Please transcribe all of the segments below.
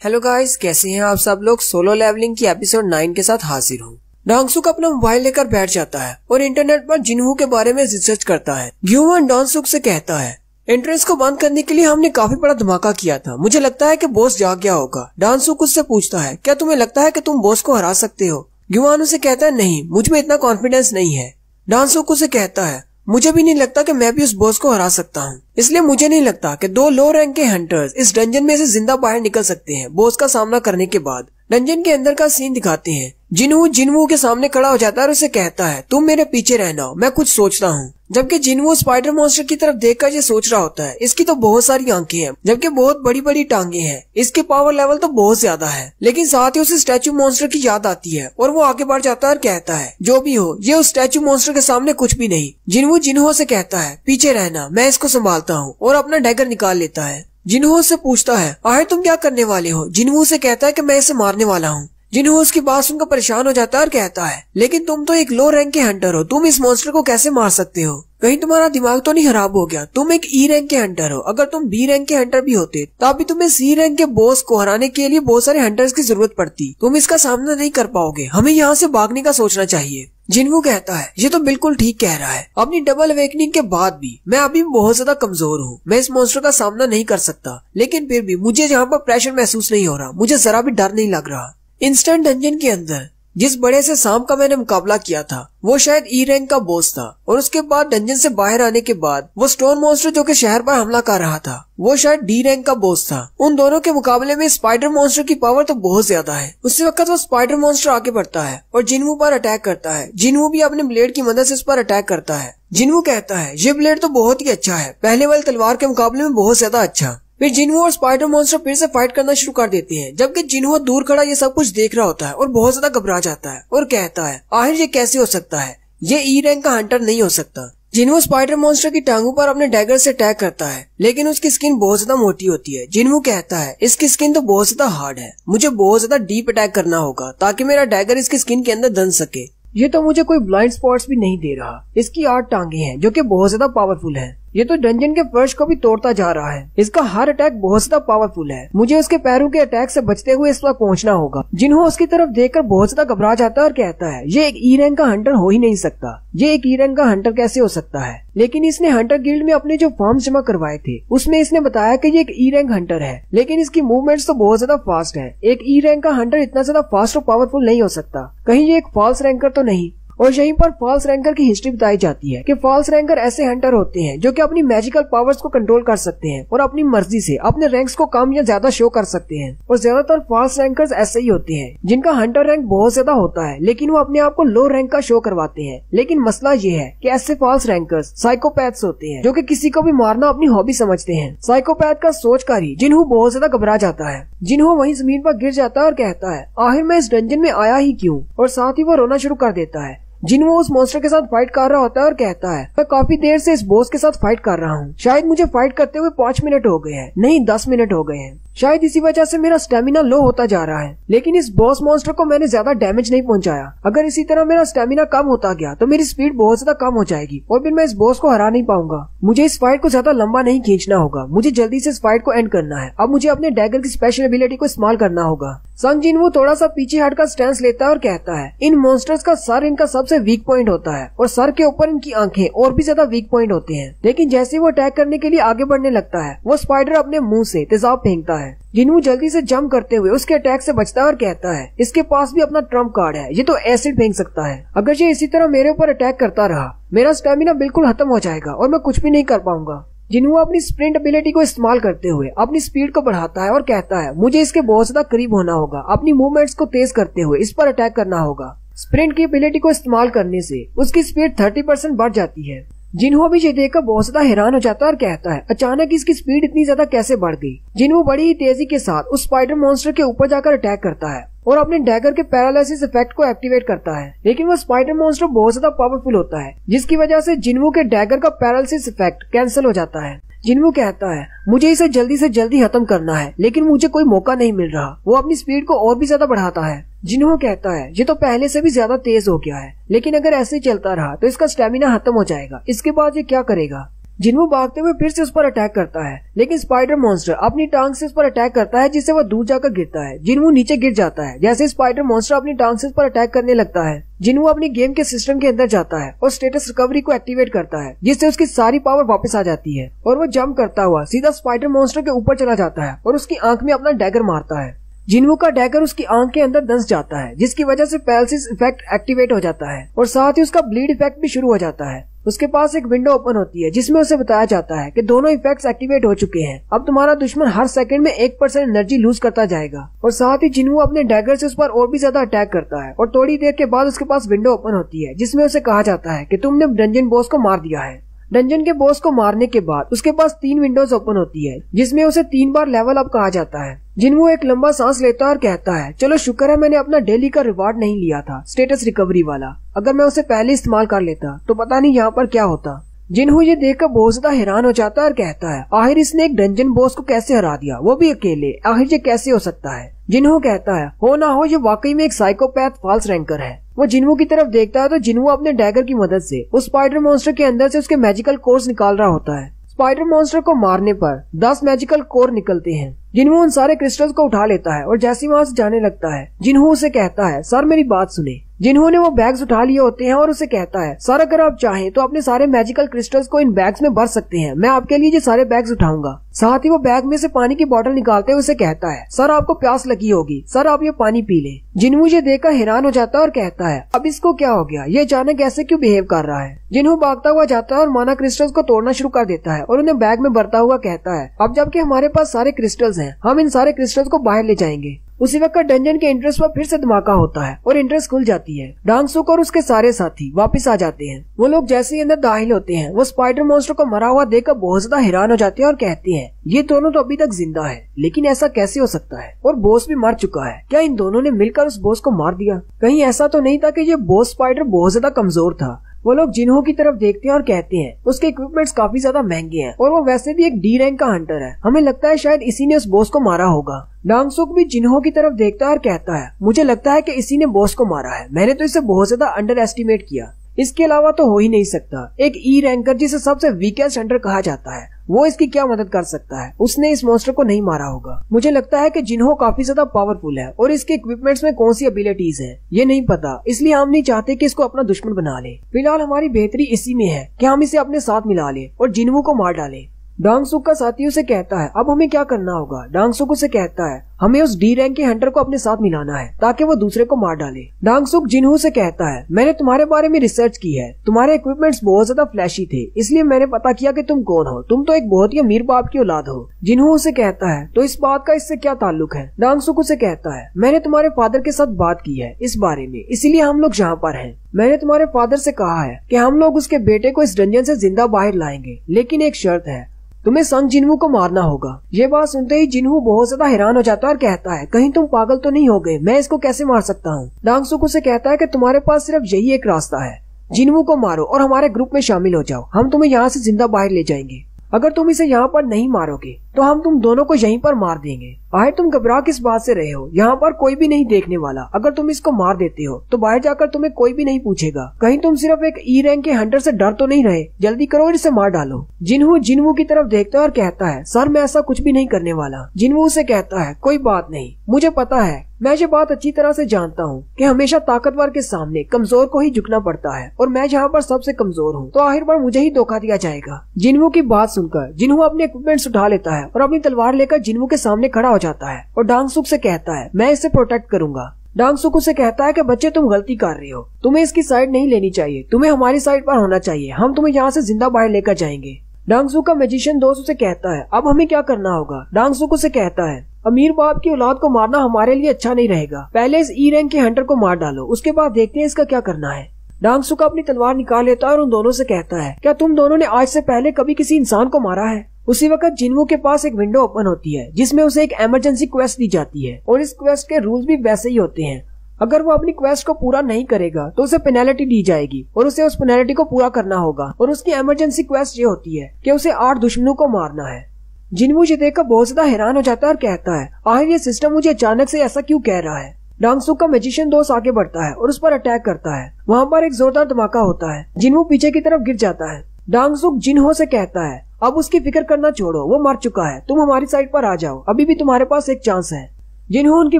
Hello guys, कैसे हैं आप सब लोग। सोलो लेवलिंग की एपिसोड 9 के साथ हाजिर हूँ। डोंगसुक अपना मोबाइल लेकर बैठ जाता है और इंटरनेट पर जिनवू के बारे में रिसर्च करता है। ग्यूवन डोंगसुक से कहता है, एंट्रेंस को बंद करने के लिए हमने काफी बड़ा धमाका किया था। मुझे लगता है कि बॉस जाग गया होगा। डोंगसुक उससे पूछता है, क्या तुम्हें लगता है कि तुम बॉस को हरा सकते हो। ग्यूवन उसे कहता है, नहीं, मुझ में इतना कॉन्फिडेंस नहीं है। डोंगसुक उसे कहता है, मुझे भी नहीं लगता कि मैं भी उस बॉस को हरा सकता हूँ। इसलिए मुझे नहीं लगता कि 2 लो रैंक के हंटर्स इस डंजन में से जिंदा बाहर निकल सकते हैं। बॉस का सामना करने के बाद डंजन के अंदर का सीन दिखाते हैं। जिनवू के सामने खड़ा हो जाता है और उसे कहता है, तुम मेरे पीछे रहना, मैं कुछ सोचता हूँ। जबकि जिनवू स्पाइडर मॉन्स्टर की तरफ देखकर ये सोच रहा होता है, इसकी तो बहुत सारी आंखें हैं, जबकि बहुत बड़ी बड़ी टांगे हैं, इसके पावर लेवल तो बहुत ज्यादा है। लेकिन साथ ही उसे स्टैचू मॉन्स्टर की याद आती है और वो आगे बढ़ जाता है और कहता है, जो भी हो, ये उस स्टैचू मॉन्स्टर के सामने कुछ भी नहीं। जिनवू से कहता है, पीछे रहना, मैं इसको संभालता हूँ, और अपना डैगर निकाल लेता है। जिनवू से पूछता है, आखिर तुम क्या करने वाले हो। जिनवू से कहता है कि मैं इसे मारने वाला हूँ। जिनवू उसकी बात सुनकर परेशान हो जाता है और कहता है, लेकिन तुम तो एक लो रैंक के हंटर हो, तुम इस मॉन्स्टर को कैसे मार सकते हो। कहीं तुम्हारा दिमाग तो नहीं खराब हो गया। तुम एक ई रैंक के हंटर हो। अगर तुम बी रैंक के हंटर भी होते तब भी तुम्हें सी रैंक के बॉस को हराने के लिए बहुत सारे हंटर्स की जरूरत पड़ती। तुम इसका सामना नहीं कर पाओगे। हमें यहाँ से भागने का सोचना चाहिए। जिनवू कहता है, ये तो बिल्कुल ठीक कह रहा है। अपनी डबल अवेकनिंग के बाद भी मैं अभी बहुत ज्यादा कमजोर हूँ। मैं इस मॉन्स्टर का सामना नहीं कर सकता, लेकिन फिर भी मुझे यहाँ पर प्रेशर महसूस नहीं हो रहा। मुझे जरा भी डर नहीं लग रहा। इंस्टेंट डंजन के अंदर जिस बड़े से सांप का मैंने मुकाबला किया था वो शायद ई रैंक का बॉस था, और उसके बाद डंजन से बाहर आने के बाद वो स्टोन मॉन्स्टर जो कि शहर पर हमला कर रहा था वो शायद डी रैंक का बॉस था। उन दोनों के मुकाबले में स्पाइडर मॉन्स्टर की पावर तो बहुत ज्यादा है। उसी वक्त वो स्पाइडर मॉन्स्टर आगे बढ़ता है और जिनवू पर अटैक करता है। जिनवू भी अपने ब्लेड की मदद से उस पर अटैक करता है। जिनवू कहता है, ये ब्लेड तो बहुत ही अच्छा है, पहले वाली तलवार के मुकाबले में बहुत ज्यादा अच्छा। फिर जिनवू और स्पाइडर मॉन्स्टर फिर से फाइट करना शुरू कर देते हैं, जबकि जिनवू दूर खड़ा ये सब कुछ देख रहा होता है और बहुत ज्यादा घबरा जाता है और कहता है, आखिर ये कैसे हो सकता है, ये ई रैंक का हंटर नहीं हो सकता। जिनवू स्पाइडर मॉन्स्टर की टांगों पर अपने डैगर से अटैक करता है, लेकिन उसकी स्किन बहुत ज्यादा मोटी होती है। जिनवू कहता है, इसकी स्किन तो बहुत ज्यादा हार्ड है, मुझे बहुत ज्यादा डीप अटैक करना होगा ताकि मेरा डैगर इसकी स्किन के अंदर दन सके। ये तो मुझे कोई ब्लाइंड स्पॉट्स भी नहीं दे रहा। इसकी 8 टांगे हैं जो कि बहुत ज्यादा पावरफुल है। ये तो डंजन के फर्श को भी तोड़ता जा रहा है। इसका हर अटैक बहुत ज्यादा पावरफुल है। मुझे उसके पैरों के अटैक से बचते हुए इस वक्त पहुंचना होगा। जिन्हों उसकी तरफ देखकर बहुत ज्यादा घबरा जाता है और कहता है, ये एक ई रैंक का हंटर हो ही नहीं सकता। ये एक ई रैंक का हंटर कैसे हो सकता है। लेकिन इसने हंटर गिल्ड में अपने जो फॉर्म्स जमा करवाए थे उसमें इसने बताया कि ये एक ई रैंक हंटर है, लेकिन इसकी मूवमेंट्स तो बहुत ज्यादा फास्ट है। एक ई रैंक का हंटर इतना ज्यादा फास्ट और पावरफुल नहीं हो सकता। कहीं ये एक फॉल्स रैंकर तो नहीं। और यहीं पर फॉल्स रैंकर की हिस्ट्री बताई जाती है कि फॉल्स रैंकर ऐसे हंटर होते हैं जो कि अपनी मैजिकल पावर्स को कंट्रोल कर सकते हैं और अपनी मर्जी से अपने रैंक्स को कम या ज्यादा शो कर सकते हैं। और ज्यादातर फॉल्स रैंकर्स ऐसे ही होते हैं जिनका हंटर रैंक बहुत ज्यादा होता है, लेकिन वो अपने आप को लो रैंक का शो करवाते हैं। लेकिन मसला ये है कि ऐसे फॉल्स रैंकर्स साइकोपैथ्स होते हैं जो कि किसी को भी मारना अपनी हॉबी समझते हैं। साइकोपैथ का सोचकर ही जिन्हों बहुत ज्यादा घबरा जाता है। जिन्हों वहीं जमीन पर गिर जाता है और कहता है, आखिर मैं इस डंजन में आया ही क्यों, और साथ ही वो रोना शुरू कर देता है। जिन्हों उस मॉन्स्टर के साथ फाइट कर रहा होता है और कहता है, मैं काफी देर से इस बॉस के साथ फाइट कर रहा हूँ। शायद मुझे फाइट करते हुए 5 मिनट हो गए हैं, नहीं 10 मिनट हो गए हैं। शायद इसी वजह से मेरा स्टेमिना लो होता जा रहा है, लेकिन इस बॉस मॉन्स्टर को मैंने ज्यादा डैमेज नहीं पहुंचाया। अगर इसी तरह मेरा स्टेमिना कम होता गया तो मेरी स्पीड बहुत ज्यादा कम हो जाएगी और फिर मैं इस बॉस को हरा नहीं पाऊंगा। मुझे इस फाइट को ज्यादा लंबा नहीं खींचना होगा। मुझे जल्दी से इस फाइट को एंड करना है। अब मुझे अपने डैगर की स्पेशल एबिलिटी को इस्तेमाल करना होगा। संग जिनवू थोड़ा सा पीछे हटकर स्टैंस लेता है और कहता है, इन मॉन्स्टर्स का सर इनका सबसे वीक पॉइंट होता है और सर के ऊपर इनकी आंखें और भी ज्यादा वीक पॉइंट होते हैं। लेकिन जैसे वो अटैक करने के लिए आगे बढ़ने लगता है वो स्पाइडर अपने मुंह से तेजाब फेंकता है। जिनवू जल्दी से जंप करते हुए उसके अटैक से बचता है और कहता है, इसके पास भी अपना ट्रम्प कार्ड है, ये तो एसिड फेंक सकता है। अगर ये इसी तरह मेरे ऊपर अटैक करता रहा मेरा स्टेमिना बिल्कुल खत्म हो जाएगा और मैं कुछ भी नहीं कर पाऊंगा। जिन्हों अपनी स्प्रिंट एबिलिटी को इस्तेमाल करते हुए अपनी स्पीड को बढ़ाता है और कहता है, मुझे इसके बहुत ज्यादा करीब होना होगा। अपनी मूवमेंट्स को तेज करते हुए इस पर अटैक करना होगा। स्प्रिंट की एबिलिटी को इस्तेमाल करने से उसकी स्पीड 30% बढ़ जाती है। जिन्हों भी ये देखकर बहुत ज्यादा हैरान हो जाता है और कहता है, अचानक इसकी स्पीड इतनी ज्यादा कैसे बढ़ गई। जिन्हों बड़ी ही तेजी के साथ उस स्पाइडर मॉन्स्टर के ऊपर जाकर अटैक करता है और अपने डैगर के पैरालिसिस इफेक्ट को एक्टिवेट करता है। लेकिन वो स्पाइडर मॉन्स्टर बहुत ज्यादा पावरफुल होता है, जिसकी वजह से जिन्हों के डैगर का पैरालिसिस इफेक्ट कैंसिल हो जाता है। जिन्वू कहता है, मुझे इसे जल्दी से जल्दी खत्म करना है, लेकिन मुझे कोई मौका नहीं मिल रहा। वो अपनी स्पीड को और भी ज्यादा बढ़ाता है। जिन्वू कहता है, ये तो पहले से भी ज्यादा तेज हो गया है, लेकिन अगर ऐसे ही चलता रहा तो इसका स्टेमिना खत्म हो जाएगा। इसके बाद ये क्या करेगा। जिन्हू भागते हुए फिर से उस पर अटैक करता है, लेकिन स्पाइडर मॉन्स्टर अपनी टांग से उस पर अटैक करता है, जिससे वह दूर जाकर गिरता है। जिन्हू नीचे गिर जाता है। जैसे स्पाइडर मॉन्स्टर अपनी टांग से उस पर अटैक करने लगता है, जिन्हू अपनी गेम के सिस्टम के अंदर जाता है और स्टेटस रिकवरी को एक्टिवेट करता है, जिससे उसकी सारी पावर वापस आ जाती है और वो जंप करता हुआ सीधा स्पाइडर मॉन्स्टर के ऊपर चला जाता है और उसकी आंख में अपना डैगर मारता है। जिन्हू का डैगर उसकी आंख के अंदर धंस जाता है, जिसकी वजह से पैरालिसिस इफेक्ट एक्टिवेट हो जाता है और साथ ही उसका ब्लीड इफेक्ट भी शुरू हो जाता है। उसके पास एक विंडो ओपन होती है, जिसमें उसे बताया जाता है कि दोनों इफेक्ट्स एक्टिवेट हो चुके हैं। अब तुम्हारा दुश्मन हर सेकंड में 1% एनर्जी लूज करता जाएगा। और साथ ही जिन्हू अपने डैगर से उस पर और भी ज्यादा अटैक करता है और थोड़ी देर के बाद उसके पास विंडो ओपन होती है, जिसमें उसे कहा जाता है कि तुमने डंजन बॉस को मार दिया है। डंजन के बॉस को मारने के बाद उसके पास 3 विंडोज ओपन होती है, जिसमें उसे 3 बार लेवल अप कहा जाता है। जिन्हू एक लंबा सांस लेता है और कहता है, चलो शुक्र है मैंने अपना डेली का रिवार्ड नहीं लिया था, स्टेटस रिकवरी वाला। अगर मैं उसे पहले इस्तेमाल कर लेता तो पता नहीं यहाँ पर क्या होता। जिन्हू ये देखकर बहुत ज्यादा हैरान हो जाता है और कहता है, आखिर इसने एक डंजन बॉस को कैसे हरा दिया, वो भी अकेले, आखिर ये कैसे हो सकता है। जिन्हू कहता है, हो ना हो ये वाकई में एक साइकोपैथ फॉल्स रैंकर है। वो जिन्हू की तरफ देखता है तो जिन्हू अपने डैगर की मदद से उस स्पाइडर मॉन्स्टर के अंदर से उसके मैजिकल कोर्स निकाल रहा होता है। स्पाइडर मॉन्स्टर को मारने पर 10 मैजिकल कोर निकलते हैं। जिन्हू उन सारे क्रिस्टल्स को उठा लेता है और जैसे वहाँ से जाने लगता है, जिन्हू उसे कहता है, सर मेरी बात सुने। जिन्होंने वो बैग्स उठा लिए होते हैं और उसे कहता है, सर अगर आप चाहें तो अपने सारे मैजिकल क्रिस्टल्स को इन बैग्स में भर सकते हैं, मैं आपके लिए ये सारे बैग्स उठाऊंगा। साथ ही वो बैग में से पानी की बोतल निकालते हुए उसे कहता है, सर आपको प्यास लगी होगी, सर आप ये पानी पी लें। जिन्हू ये देखकर हैरान हो जाता है और कहता है, अब इसको क्या हो गया, ये अचानक ऐसे क्यों बिहेव कर रहा है। जिन्हू भागता हुआ जाता है और माना क्रिस्टल्स को तोड़ना शुरू कर देता है और उन्हें बैग में भरता हुआ कहता है, अब जबकि हमारे पास सारे क्रिस्टल्स हैं, हम इन सारे क्रिस्टल्स को बाहर ले जाएंगे। उसी वक्त डंजन के एंट्रेंस पर फिर से धमाका होता है और एंट्रेंस खुल जाती है। डांगसुक और उसके सारे साथी वापस आ जाते हैं। वो लोग जैसे ही अंदर दाखिल होते हैं, वो स्पाइडर मॉन्स्टर को मरा हुआ देखकर बहुत ज्यादा हैरान हो जाते हैं और कहते हैं, ये दोनों तो अभी तक जिंदा है, लेकिन ऐसा कैसे हो सकता है, और बॉस भी मर चुका है। क्या इन दोनों ने मिलकर उस बॉस को मार दिया? कहीं ऐसा तो नहीं था कि ये बॉस स्पाइडर बहुत ज्यादा कमजोर था। वो लोग जिन्हू की तरफ देखते हैं और कहते हैं, उसके इक्विपमेंट्स काफी ज्यादा महंगे हैं और वो वैसे भी एक डी रैंक का हंटर है, हमें लगता है शायद इसी ने उस बॉस को मारा होगा। डांगसुक भी जिन्हू की तरफ देखता है और कहता है, मुझे लगता है कि इसी ने बॉस को मारा है, मैंने तो इसे बहुत ज्यादा अंडर एस्टिमेट किया, इसके अलावा तो हो ही नहीं सकता। एक ई रैंकर जिसे सबसे वीकेस्ट हंटर कहा जाता है, वो इसकी क्या मदद कर सकता है, उसने इस मॉन्स्टर को नहीं मारा होगा। मुझे लगता है कि जिन्हो काफी ज्यादा पावरफुल है और इसके इक्विपमेंट्स में कौन सी एबिलिटीज है ये नहीं पता, इसलिए हम नहीं चाहते कि इसको अपना दुश्मन बना ले। फिलहाल हमारी बेहतरी इसी में है कि हम इसे अपने साथ मिला ले और जिन्हो को मार डाले। डांगसुक का साथी उसे कहता है, अब हमें क्या करना होगा। डांगसुक उसे कहता है, हमें उस डी रैंक के हंटर को अपने साथ मिलाना है ताकि वो दूसरे को मार डाले। डांगसुक जिन्हू से कहता है, मैंने तुम्हारे बारे में रिसर्च की है, तुम्हारे इक्विपमेंट्स बहुत ज्यादा फ्लैशी थे, इसलिए मैंने पता किया कि तुम कौन हो, तुम तो एक बहुत ही अमीर बाप की औलाद हो। जिन्हू उसे कहता है, तो इस बात का इससे क्या ताल्लुक है। डांगसुक उसे कहता है, मैंने तुम्हारे फादर के साथ बात की है इस बारे में, इसीलिए हम लोग यहाँ पर हैं। मैंने तुम्हारे फादर से कहा है कि हम लोग उसके बेटे को इस डंजन से जिंदा बाहर लाएंगे, लेकिन एक शर्त है, तुम्हें संग जिन्हू को मारना होगा। ये बात सुनते ही जिन्हू बहुत ज्यादा हैरान हो जाता है और कहता है, कहीं तुम पागल तो नहीं हो गए, मैं इसको कैसे मार सकता हूँ। डांगसुक उसे कहता है कि तुम्हारे पास सिर्फ यही एक रास्ता है, जिन्हू को मारो और हमारे ग्रुप में शामिल हो जाओ, हम तुम्हें यहाँ से जिंदा बाहर ले जाएंगे। अगर तुम इसे यहाँ पर नहीं मारोगे तो हम तुम दोनों को यहीं पर मार देंगे। आए तुम घबरा किस बात से रहे हो, यहाँ पर कोई भी नहीं देखने वाला, अगर तुम इसको मार देते हो तो बाहर जाकर तुम्हें कोई भी नहीं पूछेगा। कहीं तुम सिर्फ एक ई रैंक के हंटर से डर तो नहीं रहे, जल्दी करो और इसे मार डालो। जिन्हू की तरफ देखता है और कहता है, सर मैं ऐसा कुछ भी नहीं करने वाला। जिन्हू उसे कहता है, कोई बात नहीं, मुझे पता है, मैं ये बात अच्छी तरह से जानता हूँ कि हमेशा ताकतवर के सामने कमजोर को ही झुकना पड़ता है और मैं यहाँ पर सबसे कमजोर हूँ, तो आखिर बार मुझे ही धोखा दिया जाएगा। जिन्हू की बात सुनकर जिन्हू अपने इक्विपमेंट्स उठा लेता है और अपनी तलवार लेकर जिन्हू के सामने खड़ा हो जाता है और डांगसुक से कहता है, मैं इसे प्रोटेक्ट करूंगा। डांगसुक उसे कहता है कि बच्चे तुम गलती कर रहे हो, तुम्हें इसकी साइड नहीं लेनी चाहिए, तुम्हें हमारी साइड पर होना चाहिए, हम तुम्हें यहाँ से जिंदा बाहर लेकर जाएंगे। डांगसुक का मैजिशियन दोस्त उसे कहता है, अब हमें क्या करना होगा। डांगसुक उसे कहता है, अमीर बाप की औलाद को मारना हमारे लिए अच्छा नहीं रहेगा, पहले इस ई रैंक के हंटर को मार डालो, उसके बाद देखते हैं इसका क्या करना है। डांगसुक अपनी तलवार निकाल लेता है और उन दोनों से कहता है, क्या तुम दोनों ने आज से पहले कभी किसी इंसान को मारा है। उसी वक्त जिन्हू के पास एक विंडो ओपन होती है जिसमें उसे एक इमरजेंसी क्वेस्ट दी जाती है और इस क्वेस्ट के रूल्स भी वैसे ही होते हैं। अगर वो अपनी क्वेस्ट को पूरा नहीं करेगा तो उसे पेनल्टी दी जाएगी और उसे उस पेनल्टी को पूरा करना होगा और उसकी इमरजेंसी क्वेस्ट ये होती है कि उसे 8 दुश्मनों को मारना है। जिन्हू ये देखकर बहुत ज्यादा हैरान हो जाता है और कहता है, आखिर ये सिस्टम मुझे अचानक से ऐसा क्यों कह रहा है। डांगसुक का मैजिशियन दोस्त आगे बढ़ता है और उस पर अटैक करता है। वहाँ पर एक जोरदार धमाका होता है, जिन्हू पीछे की तरफ गिर जाता है। डांगसुक जिनहो से कहता है अब उसकी फिक्र करना छोड़ो, वो मर चुका है, तुम हमारी साइड पर आ जाओ, अभी भी तुम्हारे पास एक चांस है। जिनहो उनकी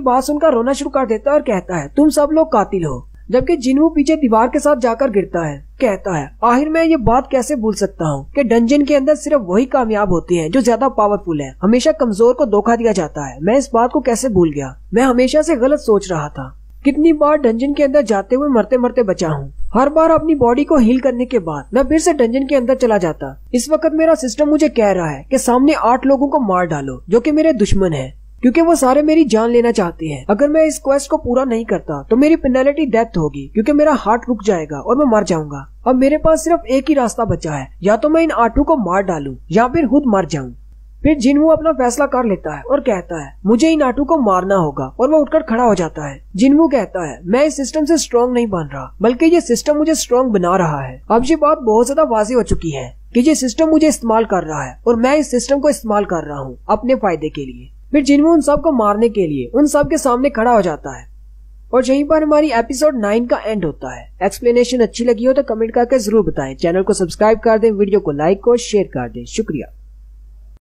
बात सुनकर रोना शुरू कर देता है और कहता है तुम सब लोग कातिल हो। जबकि जिनहो पीछे दीवार के साथ जाकर गिरता है। कहता है आखिर मैं ये बात कैसे भूल सकता हूँ कि डंजन के अंदर सिर्फ वही कामयाब होते हैं जो ज्यादा पावरफुल है, हमेशा कमजोर को धोखा दिया जाता है। मैं इस बात को कैसे भूल गया, मैं हमेशा से गलत सोच रहा था। कितनी बार डंजन के अंदर जाते हुए मरते मरते बचा हूँ। हर बार अपनी बॉडी को हील करने के बाद मैं फिर से डंजन के अंदर चला जाता। इस वक्त मेरा सिस्टम मुझे कह रहा है कि सामने 8 लोगों को मार डालो जो कि मेरे दुश्मन हैं, क्योंकि वो सारे मेरी जान लेना चाहते हैं। अगर मैं इस क्वेस्ट को पूरा नहीं करता तो मेरी पेनल्टी डेथ होगी, क्योंकि मेरा हार्ट रुक जाएगा और मैं मर जाऊंगा। अब मेरे पास सिर्फ एक ही रास्ता बचा है, या तो मैं इन 8 को मार डालूं या फिर खुद मर जाऊं। फिर जिनवू अपना फैसला कर लेता है और कहता है मुझे इन 8 को मारना होगा, और वो उठकर खड़ा हो जाता है। जिनवू कहता है मैं इस सिस्टम से स्ट्रॉन्ग नहीं बन रहा, बल्कि ये सिस्टम मुझे स्ट्रॉन्ग बना रहा है। अब ये बात बहुत ज्यादा वाज़ेह हो चुकी है कि ये सिस्टम मुझे इस्तेमाल कर रहा है और मैं इस सिस्टम को इस्तेमाल कर रहा हूँ अपने फायदे के लिए। फिर जिनवू उन सब को मारने के लिए उन सब के सामने खड़ा हो जाता है और यहीं पर हमारी एपिसोड 9 का एंड होता है। एक्सप्लेनेशन अच्छी लगी हो तो कमेंट करके जरूर बताएं। चैनल को सब्सक्राइब कर दें, वीडियो को लाइक और शेयर कर दें। शुक्रिया।